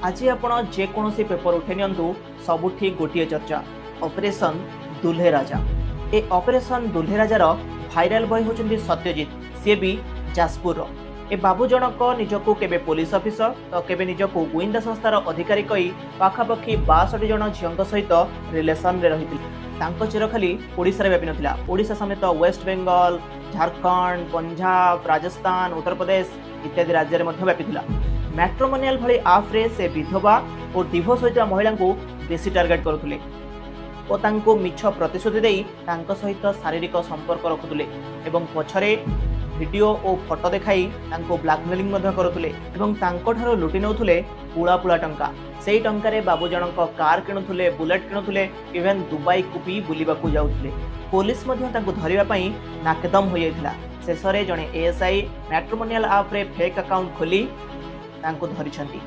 आज आपण जेकोसी पेपर उठे नियंतु सबुठी गोटे चर्चा ऑपरेशन दुल्हे राजा। ए ऑपरेशन दुल्हे राजार भाइराल बॉय होचंदी सत्यजित, सी भी जाजपुर। ए बाबू जनक निजकू केबे पुलिस ऑफिसर तो केबे निजकू गोइंदा संस्थार अधिकारी कही पाखापाखि 62 जन झील सहित रिलेसन रे रहिथिले। तांको चिर खाली ओडिसा रे व्यापी नथिला, ओडिसा समेत वेस्ट बेंगल, झारखंड, पंजाब, राजस्थान, उत्तर प्रदेश इत्यादि राज्य में व्यापी थिला। मैट्रिमोनियल भली आप रे से विधवा और डिवोर्स होइता महिला को बेसी टार्गेट करुले और तांको मिछ प्रतिश्रुति देई तांको सहित शारीरिक संपर्क रखुले एवं पछरे वीडियो और फोटो देखाई तांको ब्लैकमेलिंग मध्य करुले एवं तांको ठारो लुटि नउथुले पुळा पुळा टंका। सेही टंकारे बाबू जनक कार किणुथुले, बुलेट किणुथुले, इवेन दुबई को भी बुलिबाकू जाउथुले। पुलिस मध्य तांको धरिबा पई नाकेदम होई जाइथिला। शेषरे जणे एएसआई मैट्रिमोनियल आप रे फेक अकाउंट खोली तांको धरिछंती।